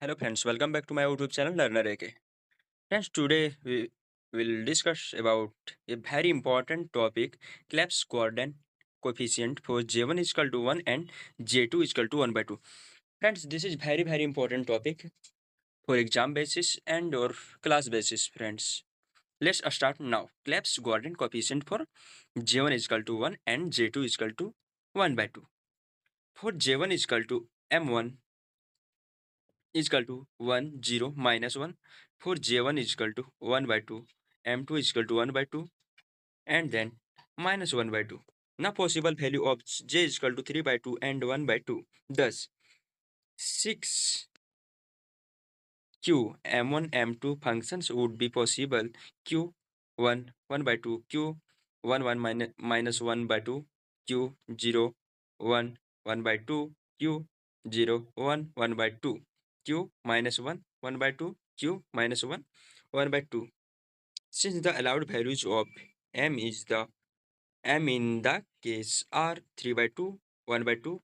Hello friends, welcome back to my YouTube channel Learner AK. Friends, today we will discuss about a very important topic, collapse coordinate coefficient for J1 is equal to 1 and J2 is equal to 1 by 2. Friends, this is very important topic for exam basis and or class basis friends. Let's start now. Collapse coordinate coefficient for J1 is equal to 1 and J2 is equal to 1 by 2. For J1 is equal to M1 is equal to 1 0 minus 1 for j1 is equal to 1 by 2, m2 is equal to 1 by 2, and then minus 1 by 2. Now possible value of j is equal to 3 by 2 and 1 by 2. Thus 6 q m1 m2 functions would be possible. Q1 1 by 2, q1 1 minus 1 by 2, q0 1 1 by 2, q0 1 1 by 2, q minus 1 1 by 2, q minus 1 1 by 2. Since the allowed values of m in the case are 3 by 2, 1 by 2,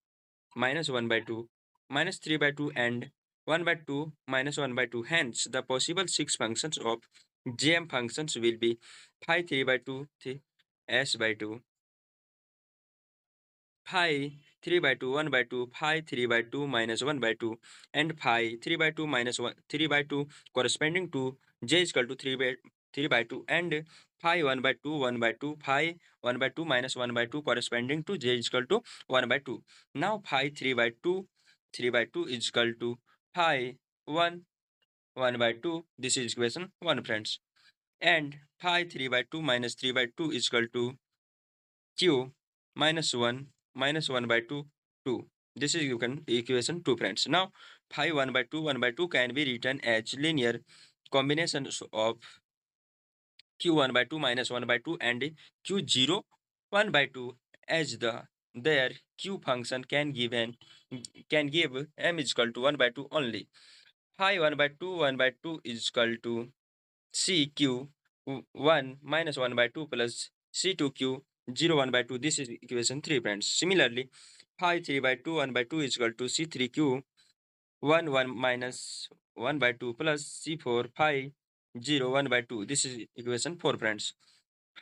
minus 1 by 2, minus 3 by 2, and 1 by 2, minus 1 by 2. Hence, the possible 6 functions of GM functions will be phi 3 by 2, s by 2, phi 3 by 2, 1 by 2, phi 3 by 2, minus 1 by 2, and phi 3 by 2, minus 1, 3 by 2 corresponding to j is equal to 3 by 2, and phi 1 by 2, 1 by 2, phi 1 by 2, minus 1 by 2 corresponding to j is equal to 1 by 2. Now phi 3 by 2, 3 by 2 is equal to phi 1, 1 by 2. This is equation 1, friends. And phi 3 by 2 minus 3 by 2 is equal to q minus 1 minus 1 by 2, 2. This is equation 2, friends. Now phi 1 by 2, 1 by 2 can be written as linear combinations of q1 by 2 minus 1 by 2 and q0 1 by 2, as their q function can give m is equal to 1 by 2 only. Phi 1 by 2, 1 by 2 is equal to CQ 1 minus 1 by 2 plus C2Q 0 1 by 2. This is equation 3, friends. Similarly, phi 3 by 2, 1 by 2 is equal to C3Q 1 1 minus 1 by 2 plus C4 phi 0 1 by 2. This is equation 4, friends.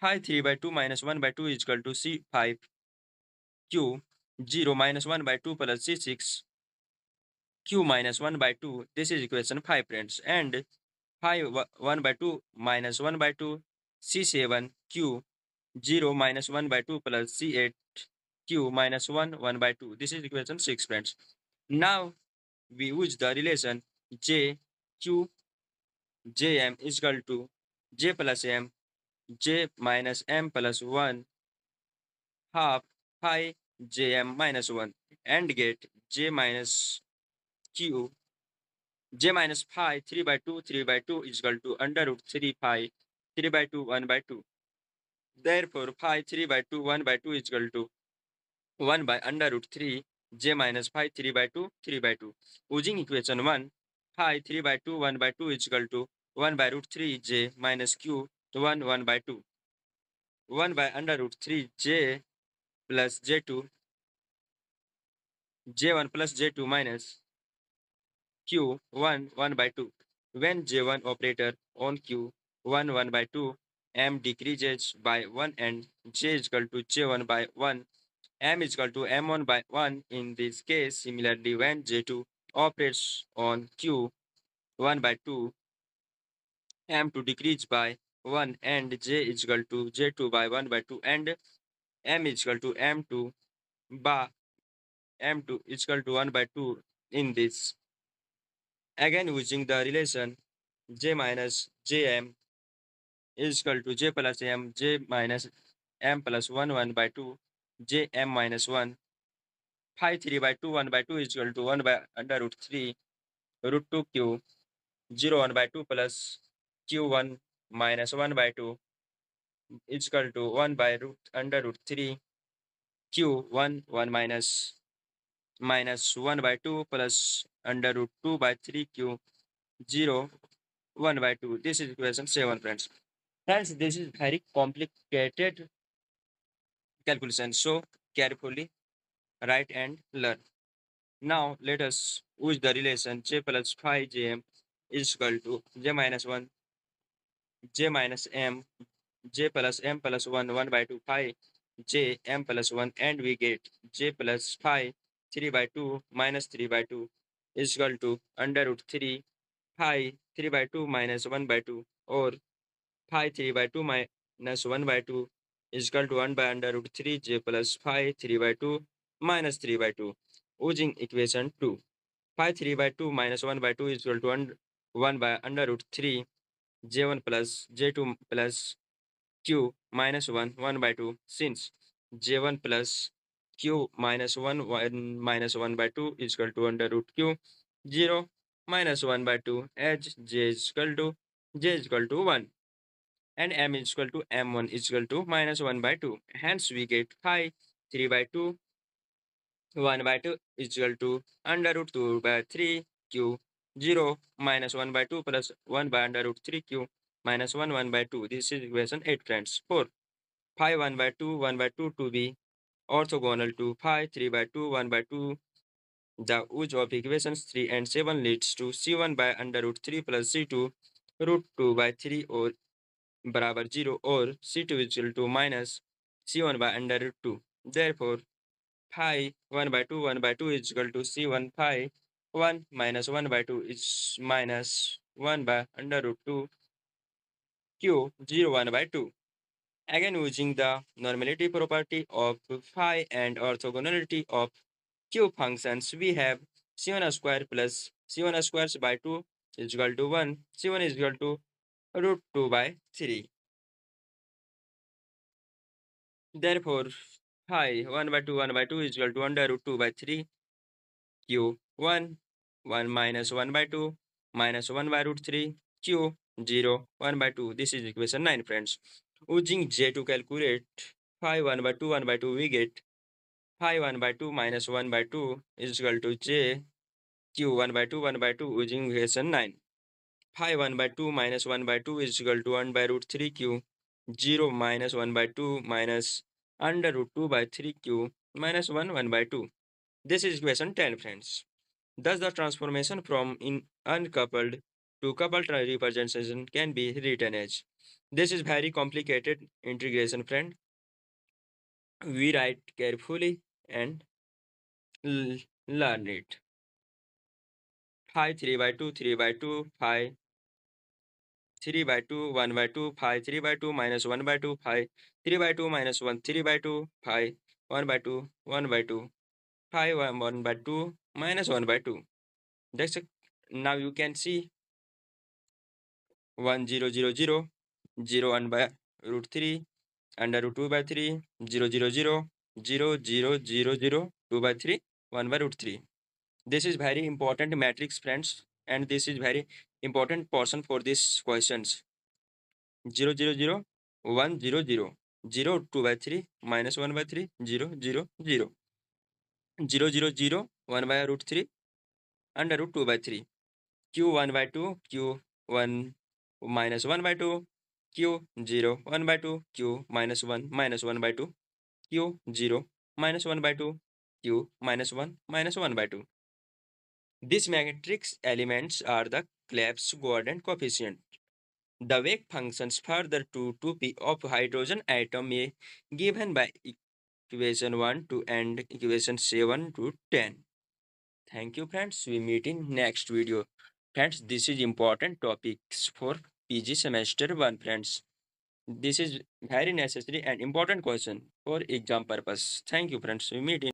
Phi 3 by 2 minus 1 by 2 is equal to C5Q 0 minus 1 by 2 plus C6 Q minus 1 by 2. This is equation 5, friends. And phi 1 by 2 minus 1 by 2 C7 Q 0 minus 1 by 2 plus C8 Q minus 1 1 by 2. This is equation 6, friends. Now we use the relation J Q J M is equal to J plus M J minus M plus 1 half phi J M minus 1 and get J minus Q j minus phi 3 by 2 3 by 2 is equal to under root 3 pi 3 by 2 1 by 2. Therefore, phi 3 by 2 1 by 2 is equal to 1 by under root 3 j minus phi 3 by 2 3 by 2. Using equation 1, phi 3 by 2 1 by 2 is equal to 1 by root 3 j minus q 1 1 by 2. 1 by under root 3 j plus j2 j1 plus j2 minus q1 1 by 2. When j1 operator on q1 1 by 2, m decreases by 1 and j is equal to j1 by 1, m is equal to m1 by 1 in this case. Similarly, when j2 operates on q1 by 2, m2 decrease by 1 and j is equal to j2 by 1 by 2, and m is equal to m2 by m2 is equal to 1 by 2 in this. Again, using the relation j minus jm is equal to j plus m j minus m plus 1 1 by 2 j m minus 1 phi 3 by 2 1 by 2 is equal to 1 by under root 3 root 2 q 0 1 by 2 plus q1 minus 1 by 2 is equal to 1 by root under root 3 q1 1 minus 1 by 2 plus under root 2 by 3 q 0 1 by 2. This is equation 7, friends. Hence, this is very complicated calculation. So carefully write and learn. Now let us use the relation j plus phi jm is equal to j minus 1 j minus m j plus m plus 1 1 by 2 phi j m plus 1, and we get j plus phi 3 by 2 minus 3 by 2 is equal to under root 3 phi 3 by 2 minus 1 by 2, or phi 3 by 2 minus 1 by 2 is equal to 1 by under root 3 j plus phi 3 by 2 minus 3 by 2. Using equation 2, phi 3 by 2 minus 1 by 2 is equal to 1 by under root 3 j1 plus j2 plus q minus 1 1 by 2, since j1 plus q minus 1 1 minus 1 by 2 is equal to under root q 0 minus 1 by 2, as j is equal to 1 and m is equal to m1 is equal to minus 1 by 2. Hence we get phi 3 by 2 1 by 2 is equal to under root 2 by 3 q 0 minus 1 by 2 plus 1 by under root 3 q minus 1 1 by 2. This is equation 8, friends. 4. Phi 1 by 2 1 by 2 to be orthogonal to phi 3 by 2 1 by 2. The use of equations 3 and 7 leads to c1 by under root 3 plus c2 root 2 by 3 or बराबर 0, or c2 is equal to minus c1 by under root 2. Therefore, phi 1 by 2 1 by 2 is equal to c1 phi 1 minus 1 by 2 is minus 1 by under root 2 q 0 1 by 2. Again, using the normality property of phi and orthogonality of q functions, we have c1 square plus c1 squares by 2 is equal to 1. c1 is equal to root 2 by 3. Therefore, phi 1 by 2 1 by 2 is equal to under root 2 by 3 q 1 1 minus 1 by 2 minus 1 by root 3 q 0 1 by 2. This is equation 9, friends. Using j to calculate phi 1 by 2 1 by 2, we get phi 1 by 2 minus 1 by 2 is equal to j q 1 by 2 1 by 2 using equation 9. Phi 1 by 2 minus 1 by 2 is equal to 1 by root 3 q 0 minus 1 by 2 minus under root 2 by 3 q minus 1 1 by 2. This is equation 10, friends. Thus, the transformation from in uncoupled to coupled representation can be written as. This is very complicated integration, friend. We write carefully and learn it. Phi 3 by 2 3 by 2 phi 3 by 2 1 by 2 phi 3 by 2 minus 1 by 2 phi 3 by 2 minus 1 3 by 2 phi 1 by 2 1 by 2 phi 1 by 2 minus 1 by 2. That's it. Now you can see 1 0 0 0 0 1 by root 3 under root 2 by 3 0 0 0 0 0 0 0 2 by 3 1 by root 3. This is very important matrix, friends, and this is very important portion for these questions. 0 0 0 1 0 0 0 2 by 3 minus 1 by 3 0 0 0 0 0 0 1 by root 3 under root 2 by 3 q 1 by 2 q 1 minus 1 by 2 q 0 1 by 2 q minus 1 by 2 q 0 minus 1 by 2 q minus 1 by 2. These matrix elements are the Clebsch-Gordon coefficient. The wave functions further to 2p of hydrogen atom may given by equation 1 to and equation 7 to 10. Thank you, friends. We meet in next video. Friends, this is important topics for PG semester 1, friends. This is very necessary and important question for exam purpose. Thank you, friends. We meet in